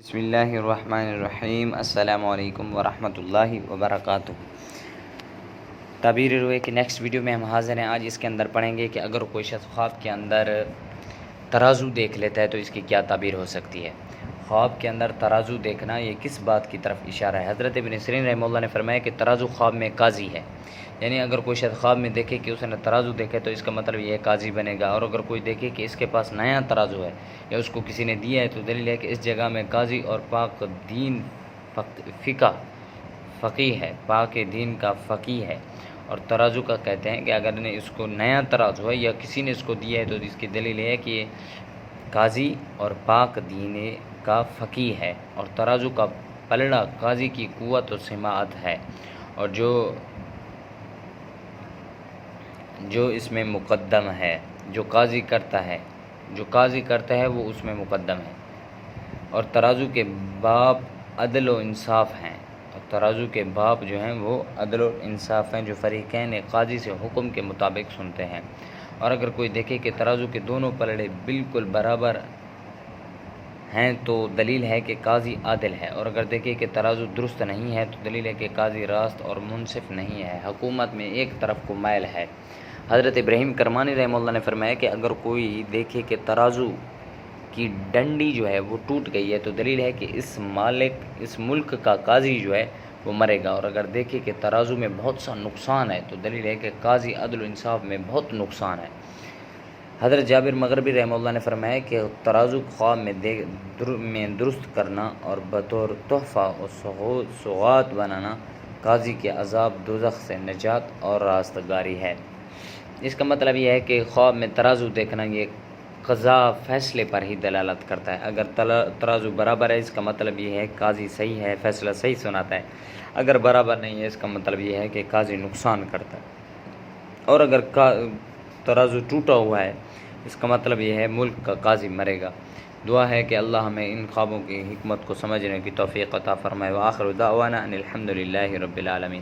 بسم اللہ الرحمن الرحیم۔ السلام علیکم ورحمۃ اللہ وبرکاتہ۔ تعبیر روئے کی نیکسٹ ویڈیو میں ہم حاضر ہیں۔ آج اس کے اندر پڑھیں گے کہ اگر کوئی شخص خواب کے اندر ترازو دیکھ لیتا ہے تو اس کی کیا تعبیر ہو سکتی ہے۔ خواب کے اندر ترازو دیکھنا یہ کس بات کی طرف اشارہ ہے؟ حضرت ابن سیرین رحمہ اللہ نے فرمایا کہ ترازو خواب میں قاضی ہے، یعنی اگر کوئی شخص خواب میں دیکھے کہ اس نے ترازو دیکھے تو اس کا مطلب یہ قاضی بنے گا، اور اگر کوئی دیکھے کہ اس کے پاس نیا ترازو ہے یا اس کو کسی نے دیا ہے تو دلیل ہے کہ اس جگہ میں قاضی اور پاک دین فقیہ ہے، پاک دین کا فقیہ ہے۔ اور ترازو کا کہتے ہیں کہ اگر نے اس کو نیا ترازو ہے یا کسی نے اس کو دیا ہے تو اس کی دلیل ہے کہ یہ قاضی اور پاک دین کا فقیہ ہے، اور ترازو کا پلڑا قاضی کی قوت و سماعت ہے، اور جو اس میں مقدم ہے، جو قاضی کرتا ہے وہ اس میں مقدم ہے۔ اور ترازو کے باب عدل و انصاف ہیں، اور ترازو کے باب جو ہیں وہ عدل و انصاف ہیں، جو فریقین قاضی سے حکم کے مطابق سنتے ہیں۔ اور اگر کوئی دیکھے کہ ترازو کے دونوں پلڑے بالکل برابر ہیں تو دلیل ہے کہ قاضی عادل ہے، اور اگر دیکھے کہ ترازو درست نہیں ہے تو دلیل ہے کہ قاضی راست اور منصف نہیں ہے، حکومت میں ایک طرف کو مائل ہے۔ حضرت ابراہیم کرمانی رحمہ اللہ نے فرمایا کہ اگر کوئی دیکھے کہ ترازو کی ڈنڈی جو ہے وہ ٹوٹ گئی ہے تو دلیل ہے کہ اس ملک کا قاضی جو ہے وہ مرے گا، اور اگر دیکھے کہ ترازو میں بہت سا نقصان ہے تو دلیل ہے کہ قاضی عدل و انصاف میں بہت نقصان ہے۔ حضرت جابر مغربی رحمہ اللہ نے فرمایا کہ ترازو خواب میں درست کرنا اور بطور تحفہ اور سوغات بنانا قاضی کے عذاب دوزخ سے نجات اور راستگاری ہے۔ اس کا مطلب یہ ہے کہ خواب میں ترازو دیکھنا یہ قضا فیصلے پر ہی دلالت کرتا ہے۔ اگر ترازو برابر ہے اس کا مطلب یہ ہے قاضی صحیح ہے، فیصلہ صحیح سناتا ہے۔ اگر برابر نہیں ہے اس کا مطلب یہ ہے کہ قاضی نقصان کرتا ہے۔ اور اگر ترازو ٹوٹا ہوا ہے اس کا مطلب یہ ہے ملک کا قاضی مرے گا۔ دعا ہے کہ اللہ ہمیں ان خوابوں کی حکمت کو سمجھنے کی توفیق عطا فرمائے۔ وآخر دعوانا ان الحمد للہ رب العالمین۔